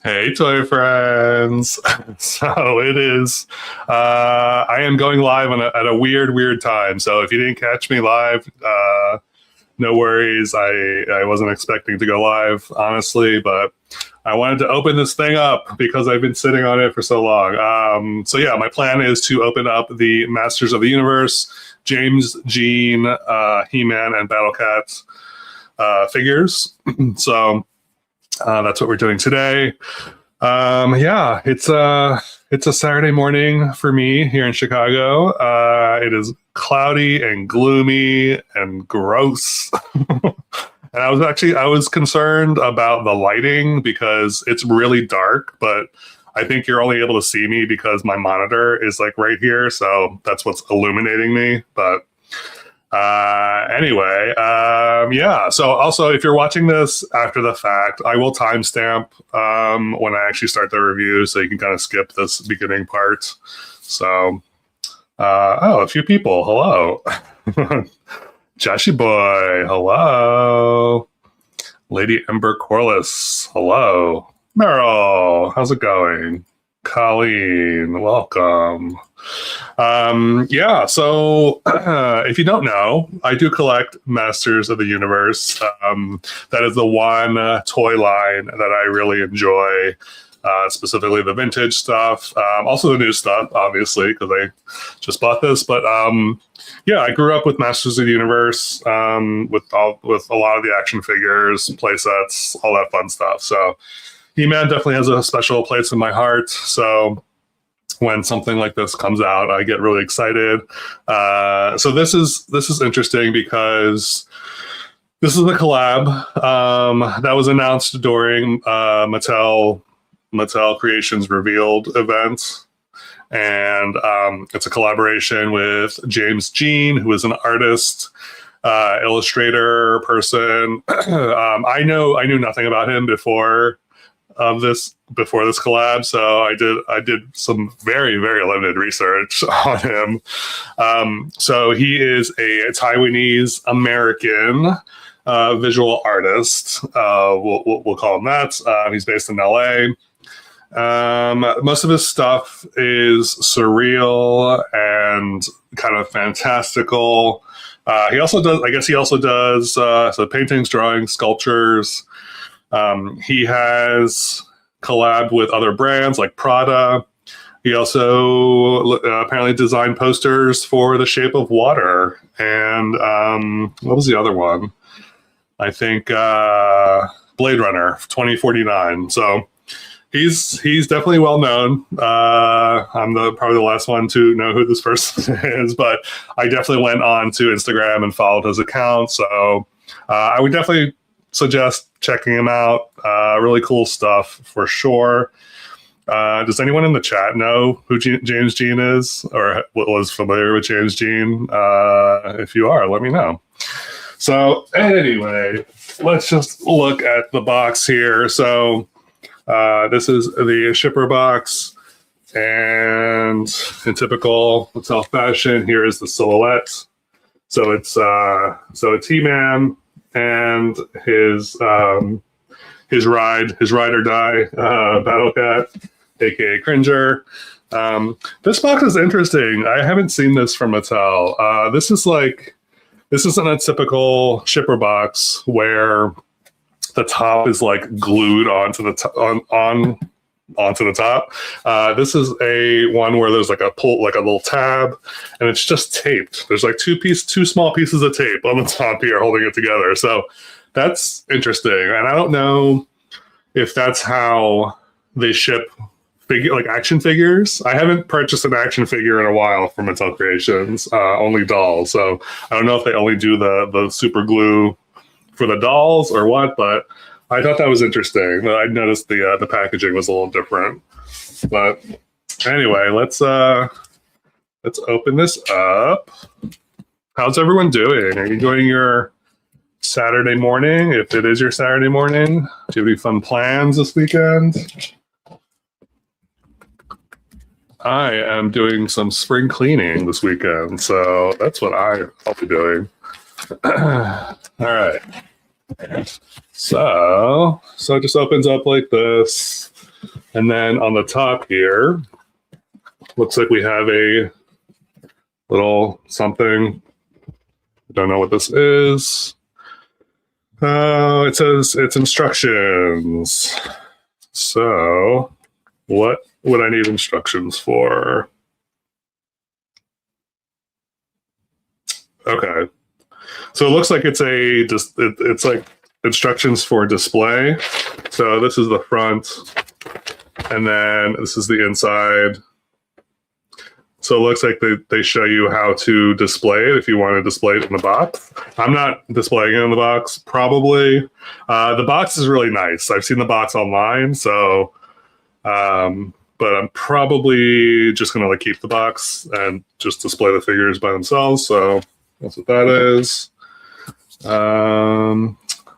Hey, toy friends. So it is, I am going live at a weird time. So if you didn't catch me live, no worries. I wasn't expecting to go live, honestly, but I wanted to open this thing up because I've been sitting on it for so long. So yeah, my plan is to open up the Masters of the Universe, James, Jean, He-Man, and Battlecat figures. So that's what we're doing today. Yeah, it's a Saturday morning for me here in Chicago. It is cloudy and gloomy and gross. And I was concerned about the lighting because it's really dark, but I think you're only able to see me because my monitor is like right here, so that's what's illuminating me. But anyway, yeah. So also, if you're watching this after the fact, I will timestamp when I actually start the review, so you can kind of skip this beginning part. So, a few people. Hello, Joshy Boy. Hello, Lady Ember Corliss. Hello, Meryl. How's it going? Colleen, welcome. Yeah, so if you don't know, I do collect Masters of the Universe. That is the one toy line that I really enjoy, specifically the vintage stuff. Also the new stuff, obviously, because I just bought this. But yeah, I grew up with Masters of the Universe, with a lot of the action figures, play sets, all that fun stuff. So He-Man definitely has a special place in my heart. So when something like this comes out, I get really excited. So this is interesting because this is the collab that was announced during Mattel Creations Revealed event. And it's a collaboration with James Jean, who is an artist, illustrator person. I knew nothing about him before this collab, so I did some very limited research on him. So he is a Taiwanese American visual artist. We'll call him that. He's based in LA. Most of his stuff is surreal and kind of fantastical. He also does so paintings, drawings, sculptures. He has collabed with other brands like Prada. He also apparently designed posters for The Shape of Water. And what was the other one? I think Blade Runner 2049. So he's definitely well known. I'm probably the last one to know who this person is, but I definitely went on to Instagram and followed his account. So I would definitely suggest checking him out. Really cool stuff for sure. Does anyone in the chat know who James Jean is, or was familiar with James Jean? If you are, let me know. So anyway, let's just look at the box here. So this is the shipper box, and in typical Mattel fashion, here is the silhouette. So it's He-Man and his ride or die Battlecat, aka Cringer. This box is interesting. I haven't seen this from Mattel. This isn't a typical shipper box where the top is like glued onto the onto the top. This is a one where there's like a little tab, and it's just taped. There's like two small pieces of tape on the top here holding it together. So that's interesting. And I don't know if that's how they ship action figures. I haven't purchased an action figure in a while from Mattel Creations, only dolls. So I don't know if they only do the super glue for the dolls or what, but I thought that was interesting. I noticed the packaging was a little different. But anyway, let's open this up. How's everyone doing? Are you enjoying your Saturday morning? If it is your Saturday morning, do you have any fun plans this weekend? I am doing some spring cleaning this weekend, so that's what I'll be doing. All right. So it just opens up like this. And then on the top here, looks like we have a little something. I don't know what this is. It says it's instructions. So what would I need instructions for? Okay. So it looks like it's it's like instructions for display. So this is the front, and then this is the inside. So it looks like they show you how to display it if you want to display it in the box. I'm not displaying it in the box, probably. The box is really nice. I've seen the box online, so but I'm probably just gonna like keep the box and just display the figures by themselves. So that's what that is.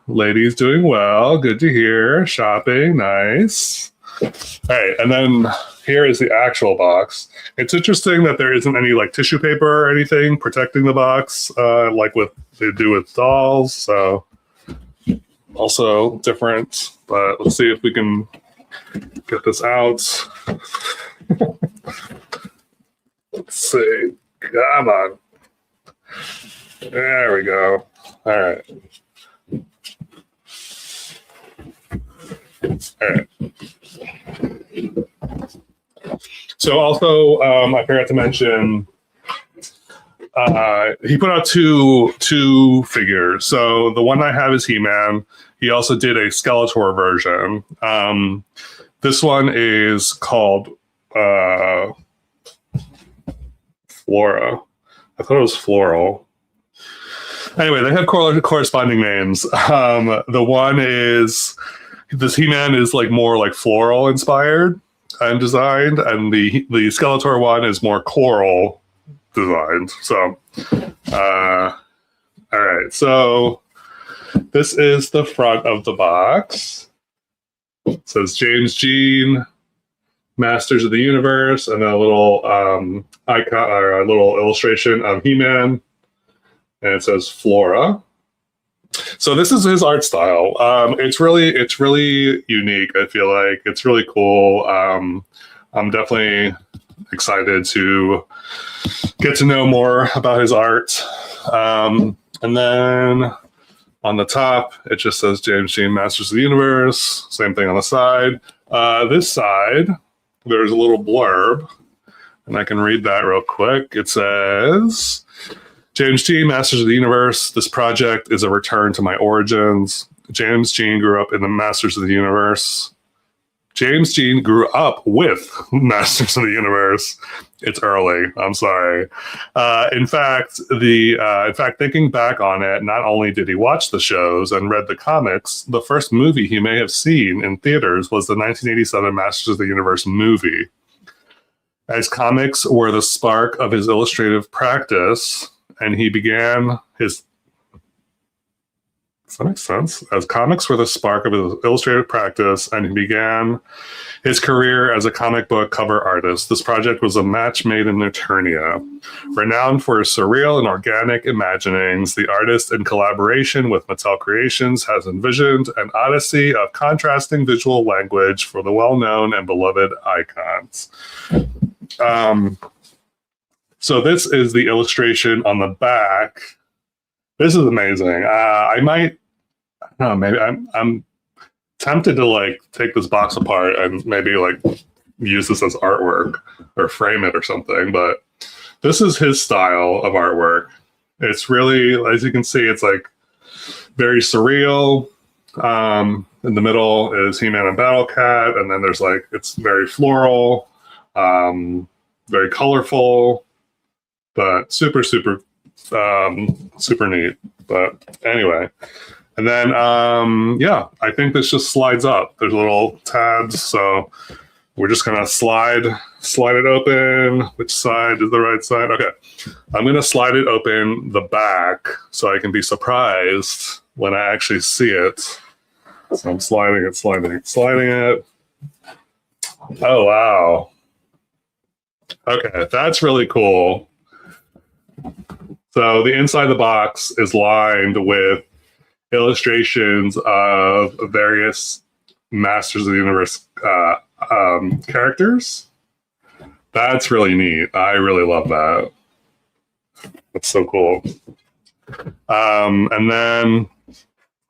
Ladies doing well. Good to hear. Shopping, nice. All right, and then here is the actual box. It's interesting that there isn't any like tissue paper or anything protecting the box, like what they do with dolls. So also different, but let's see if we can get this out. Let's see. Come on. There we go. All right. All right. So also, I forgot to mention, he put out two figures. So the one I have is He-Man. He also did a Skeletor version. This one is called Flora. I thought it was Floral. Anyway, they have corresponding names. The one is, this He-Man is like more like floral inspired and designed, and the Skeletor one is more coral designed. So, all right. So this is the front of the box. It says James Jean, Masters of the Universe, and then a little icon or a little illustration of He-Man, and it says Flora. So this is his art style. It's really unique. I feel like it's really cool. I'm definitely excited to get to know more about his art. And then on the top, it just says James Jean, Masters of the Universe. Same thing on the side. This side, there's a little blurb, and I can read that real quick. It says, James Jean, Masters of the Universe. This project is a return to my origins. James Jean grew up in the Masters of the Universe. James Jean grew up with Masters of the Universe. It's early. I'm sorry. In fact, thinking back on it, not only did he watch the shows and read the comics, the first movie he may have seen in theaters was the 1987 Masters of the Universe movie. As comics were the spark of his illustrative practice, and he began his... Does that make sense? As comics were the spark of his illustrative practice, and he began his career as a comic book cover artist. This project was a match made in Eternia. Renowned for his surreal and organic imaginings, the artist, in collaboration with Mattel Creations, has envisioned an odyssey of contrasting visual language for the well-known and beloved icons. So this is the illustration on the back. This is amazing. I don't know, maybe I'm tempted to like take this box apart and maybe like use this as artwork or frame it or something, but this is his style of artwork. It's really, as you can see, it's like very surreal. In the middle is He-Man and Battlecat, and then there's like, it's very floral, very colorful, but super neat. But anyway, and then yeah, I think this just slides up. There's little tabs, so we're just gonna slide it open. Which side is the right side? Okay, I'm gonna slide it open the back so I can be surprised when I actually see it. So I'm sliding it. Oh wow. Okay, that's really cool. So the inside of the box is lined with illustrations of various Masters of the Universe characters. That's really neat. I really love that. That's so cool. And then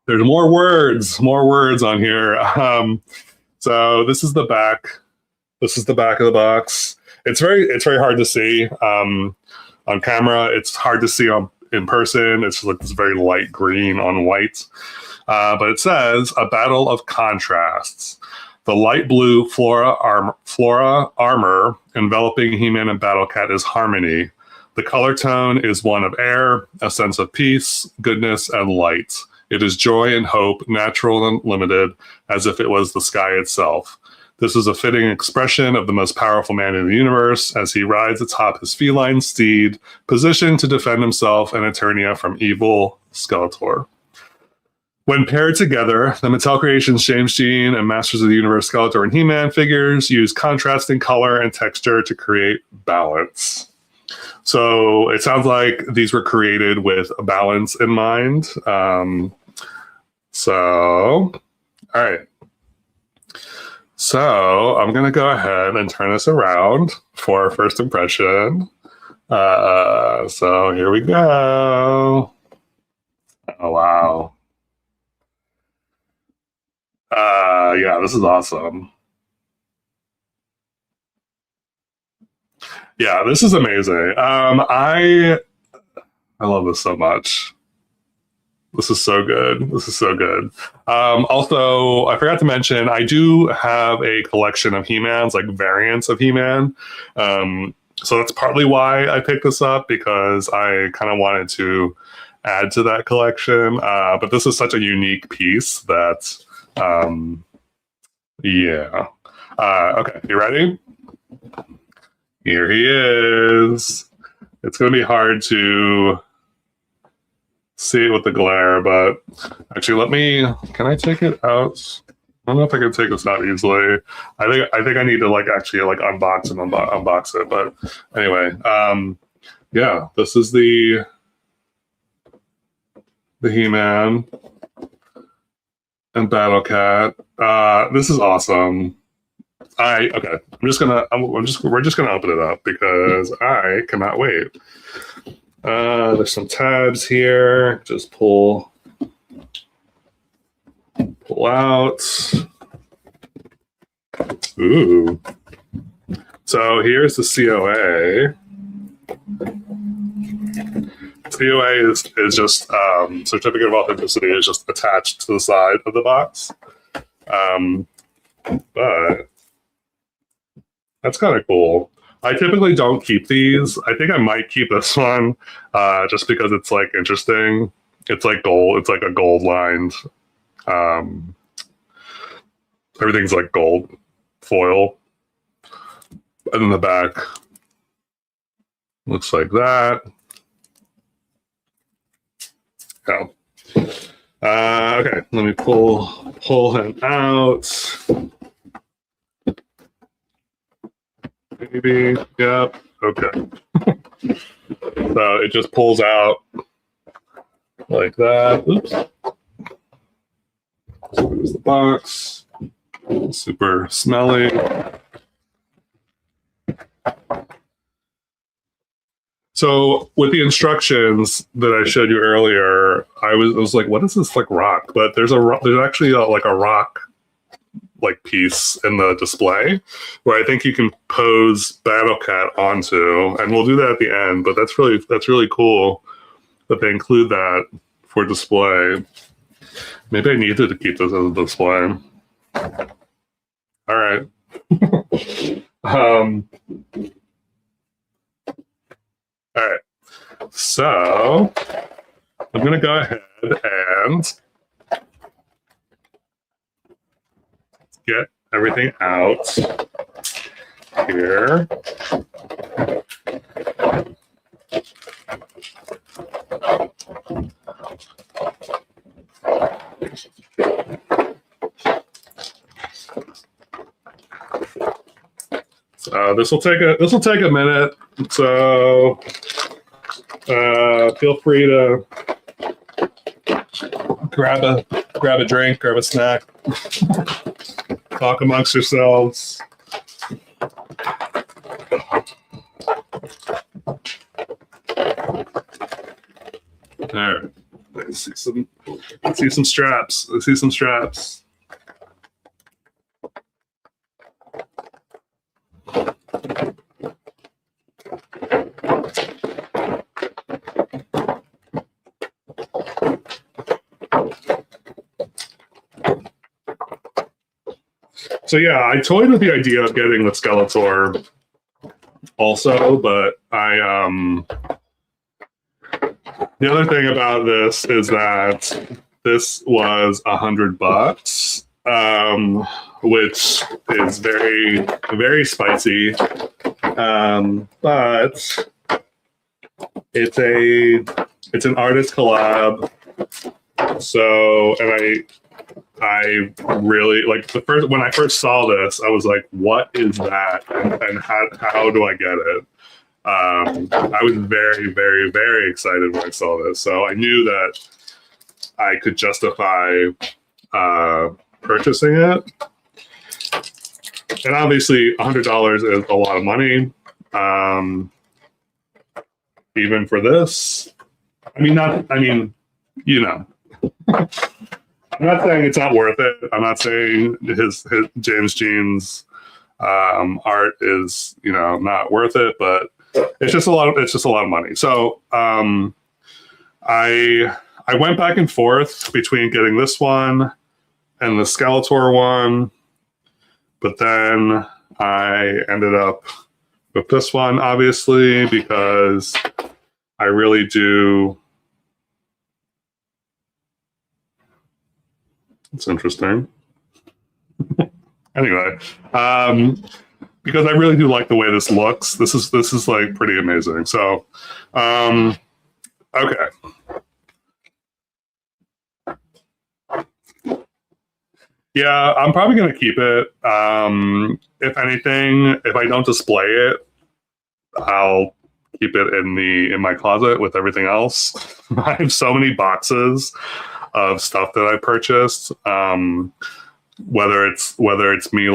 there's more words on here. So this is the back. This is the back of the box. It's very hard to see on camera. It's hard to see in person. It's like this very light green on white. But it says, a battle of contrasts. The light blue Flora armor enveloping He-Man and Battlecat is harmony. The color tone is one of air, a sense of peace, goodness, and light. It is joy and hope, natural and limited, as if it was the sky itself. This is a fitting expression of the most powerful man in the universe as he rides atop his feline steed, positioned to defend himself and Eternia from evil Skeletor. When paired together, the Mattel Creations James Jean and Masters of the Universe Skeletor and He-Man figures use contrasting color and texture to create balance. So it sounds like these were created with a balance in mind. All right. So I'm going to go ahead and turn this around for our first impression. So here we go. Oh, wow. Yeah, this is awesome. Yeah, this is amazing. I love this so much. This is so good. This is so good. Also, I forgot to mention, I do have a collection of He-Mans, like variants of He-Man. So that's partly why I picked this up, because I kind of wanted to add to that collection. But this is such a unique piece that, yeah. Okay, you ready? Here he is. It's going to be hard to see it with the glare, but actually, can I take it out? I don't know if I can take this out easily. I think I need to actually unbox and unbox it. But anyway, yeah, this is the He-Man and Battlecat. This is awesome. Okay. We're just gonna open it up because I cannot wait. There's some tabs here. Just pull out. Ooh. So here's the COA. COA is just certificate of authenticity is just attached to the side of the box. But that's kind of cool. I typically don't keep these. I think I might keep this one just because it's interesting. It's like gold. It's like a gold lined. Everything's like gold foil. And then the back looks like that. Yeah. Okay, let me pull him out. Maybe, yep, okay. So it just pulls out like that. Oops. So there's the box. Super smelly. So with the instructions that I showed you earlier, I was like, what is this rock? But there's actually a rock piece in the display where I think you can pose Battlecat onto, and we'll do that at the end. But that's really cool that they include that for display. Maybe I needed to keep this as a display. All right. All right. So I'm gonna go ahead and get everything out here. So this will take a minute. So feel free to grab a drink, grab a snack. Talk amongst yourselves. There. Let's see some straps. Let's see some straps. So yeah, I toyed with the idea of getting the Skeletor also, but the other thing about this is that this was $100, which is very, very spicy. But it's an artist collab. So, and I really like when I first saw this, I was like, what is that? And how do I get it? I was very, very, very excited when I saw this. So I knew that I could justify purchasing it. And obviously $100 is a lot of money. Even for this. You know. I'm not saying it's not worth it. I'm not saying his James Jean's art is, not worth it, but it's just a lot of money. So I went back and forth between getting this one and the Skeletor one, but then I ended up with this one, obviously, because I really do. It's interesting. Anyway, because I really do like the way this looks. This is like pretty amazing. So, okay. Yeah, I'm probably gonna keep it. If anything, if I don't display it, I'll keep it in my closet with everything else. I have so many boxes of stuff that I purchased. Whether it's me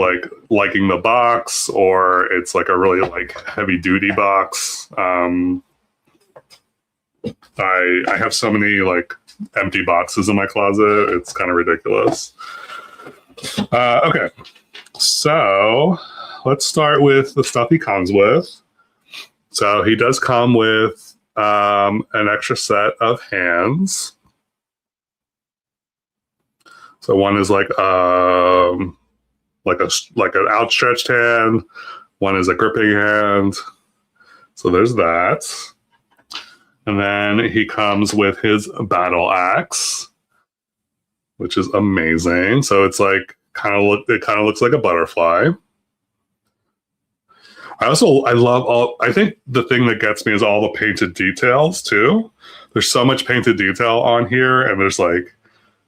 liking the box or it's like a really heavy duty box. I have so many empty boxes in my closet. It's kind of ridiculous. Okay, so let's start with the stuff he comes with. So he does come with an extra set of hands. So one is like an outstretched hand. One is a gripping hand. So there's that. And then he comes with his battle axe, which is amazing. So it's it kind of looks like a butterfly. I think the thing that gets me is all the painted details too. There's so much painted detail on here, and there's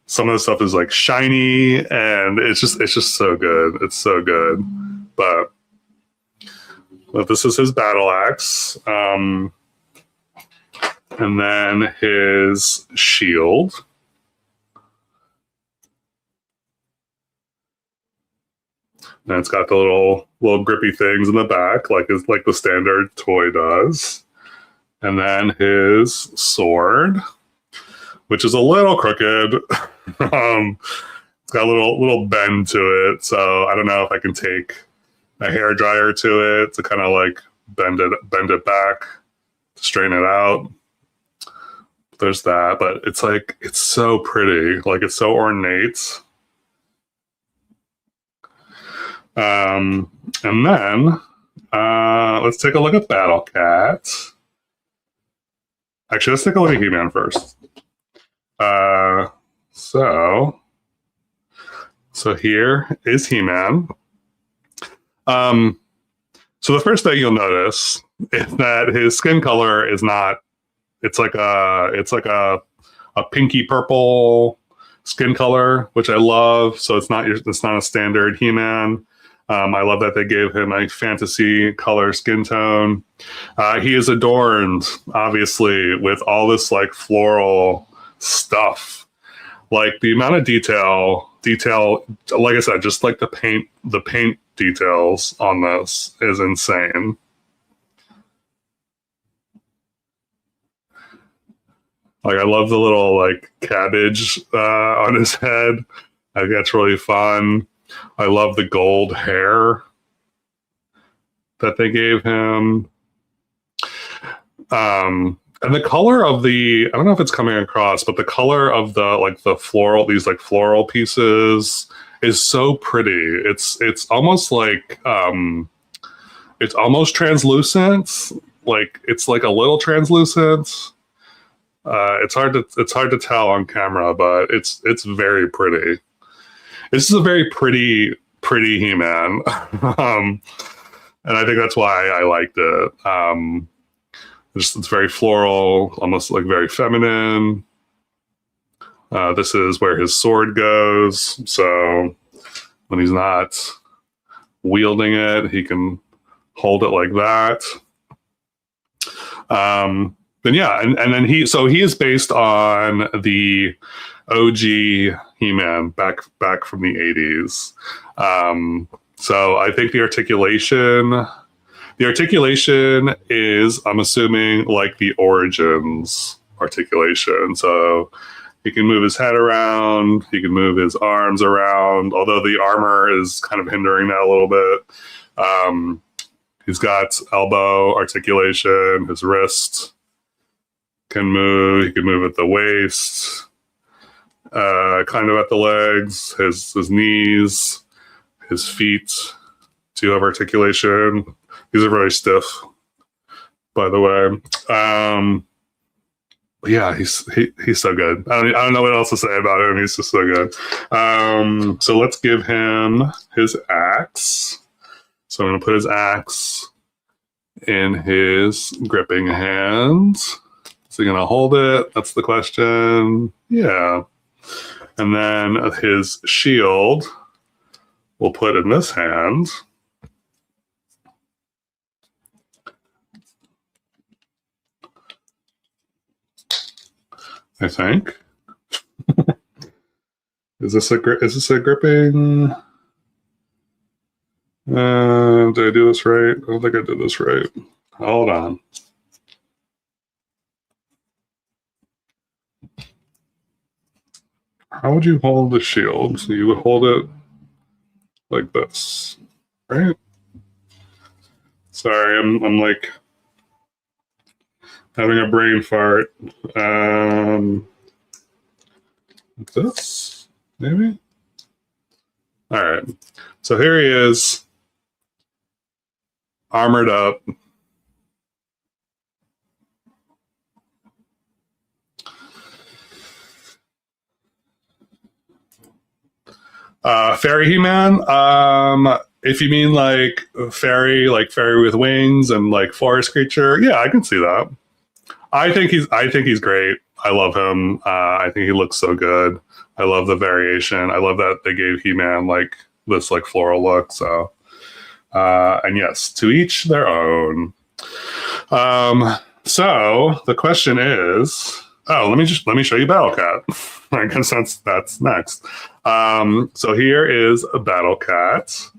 some of the stuff is shiny, and it's just so good. It's so good. But this is his battle axe. And then his shield. And it's got the little grippy things in the back, like the standard toy does. And then his sword, which is a little crooked. It's got a little bend to it, so I don't know if I can take a hair dryer to it to kind of bend it back, to straighten it out. There's that, but it's so pretty, it's so ornate. And then let's take a look at Battlecat. Actually, let's take a look at He-Man first. So here is He-Man. So the first thing you'll notice is that his skin color is not. It's like a pinky purple skin color, which I love. So it's not a standard He-Man. I love that they gave him a fantasy color skin tone. He is adorned, obviously, with all this floral stuff. The amount of detail detail, like I said, just like the paint details on this is insane. Like, I love the little like cabbage on his head. I think that's really fun. I love the gold hair that they gave him. And the color of the, I don't know if it's coming across, but the color of the like the floral, these like floral pieces is so pretty. It's almost like it's almost translucent. Like it's like a little translucent. It's hard to tell on camera, but it's very pretty. This is a very pretty He-Man. And I think that's why I liked it. It's very floral, almost like very feminine. This is where his sword goes. So when he's not wielding it, he can hold it like that. Then yeah, and then he is based on the OG He-Man back from the 80s. So I think the articulation is, I'm assuming, like the Origins articulation. So he can move his head around, he can move his arms around, although the armor is kind of hindering that a little bit. He's got elbow articulation, his wrist can move, he can move at the waist, kind of at the legs, his knees, his feet do have articulation. These are very stiff, by the way. Yeah, he's so good. I don't know what else to say about him. He's just so good. So let's give him his axe. So I'm going to put his axe in his gripping hand. Is he going to hold it? That's the question. Yeah. And then his shield we'll put in this hand. I think. Is this a gripping? Did I do this right? I don't think I did this right. Hold on. How would you hold the shield? So you would hold it like this, right? Sorry, I'm like having a brain fart. Like this, maybe? All right. So here he is, armored up. Fairy He-Man. If you mean like fairy with wings and like forest creature, yeah, I can see that. I think he's great. I love him. I think he looks so good. I love the variation. I love that they gave He-Man like this like floral look. So, and yes, to each their own. So the question is, let me show you Battlecat. I guess that's next. So here is a Battlecat.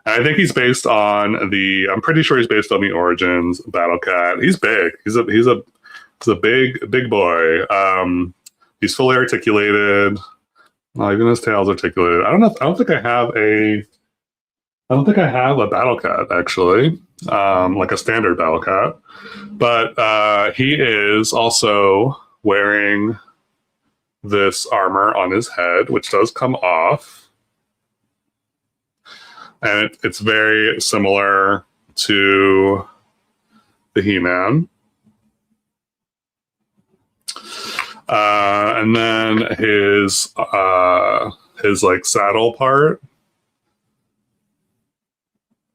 I think he's based on I'm pretty sure he's based on the Origins Battlecat. He's big. He's a big boy. He's fully articulated. Well, even his tail's articulated. I don't think I have a Battlecat actually, like a standard Battlecat. But he is also wearing this armor on his head, which does come off. And it's very similar to the He-Man. And then his like saddle part.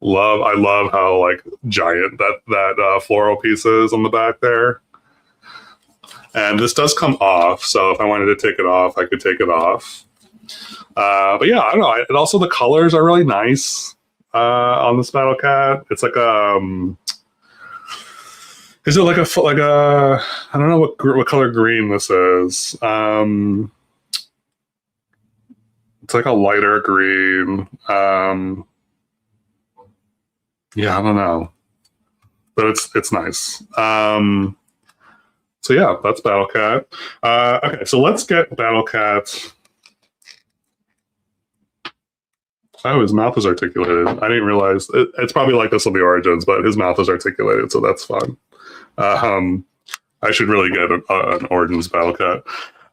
I love how like giant that floral piece is on the back there. And this does come off, so if I wanted to take it off, I could take it off. But yeah, I don't know. And also the colors are really nice on this Battlecat. It's like is it like a I don't know what color green this is. It's like a lighter green. Yeah, I don't know, but it's nice. So yeah, that's Battlecat. Okay, so let's get Battlecat. Oh, his mouth is articulated. I didn't realize. It's probably like this on the Origins, but his mouth is articulated, so that's fun. I should really get an Origins Battlecat.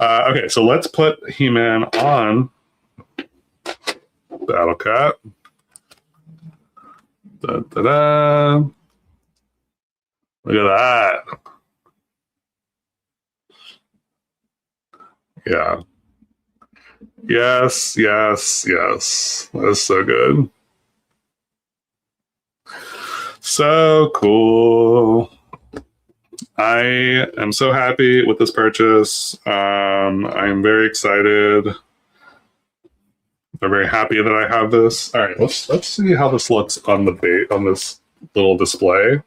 Okay, so let's put He-Man on Battlecat. Da, da, da. Look at that. Yeah. Yes, yes, yes. That's so good. So cool. I am so happy with this purchase. I am very excited. I'm very happy that I have this. All right, let's see how this looks on this little display.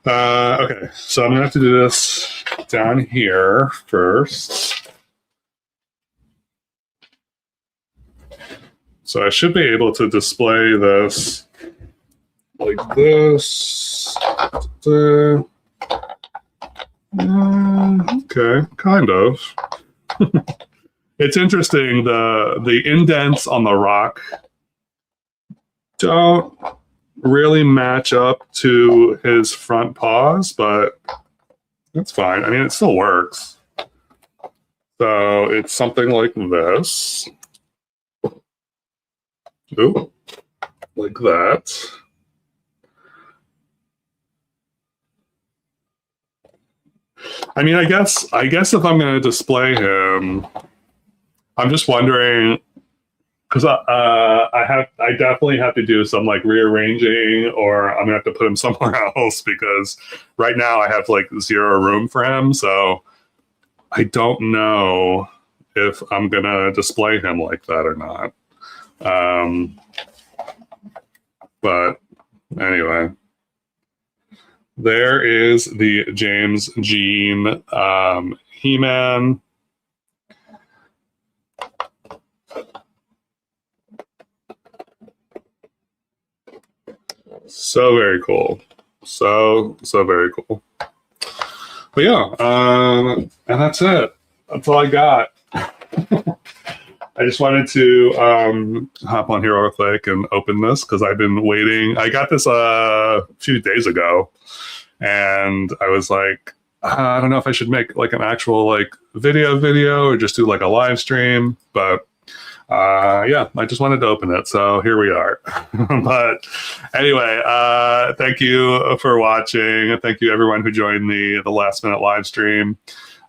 Okay, so I'm gonna have to do this down here first. So I should be able to display this like this. Okay, kind of. It's interesting. The indents on the rock don't really match up to his front paws, but that's fine. I mean, it still works. So it's something like this. Ooh, like that. I mean, I guess if I'm going to display him, I'm just wondering, because I definitely have to do some like rearranging, or I'm gonna have to put him somewhere else, because right now I have like 0 room for him. So I don't know if I'm gonna display him like that or not. But anyway, there is the James Jean He-Man. So very cool. So very cool. But yeah, and that's it. That's all I got. I just wanted to hop on here real quick and open this, because I've been waiting. I got this a few days ago, and I was like, I don't know if I should make like an actual like video or just do like a live stream, but yeah, I just wanted to open it, so here we are. But anyway, thank you for watching, and thank you everyone who joined the last minute live stream.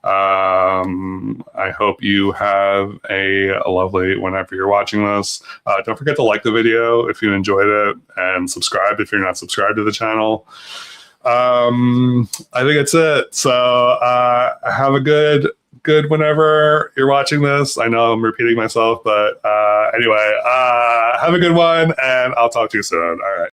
I hope you have a lovely whenever you're watching this. Don't forget to like the video if you enjoyed it, and subscribe if you're not subscribed to the channel. I think that's it. So have a good whenever you're watching this. I know I'm repeating myself, but anyway, have a good one, and I'll talk to you soon. All right.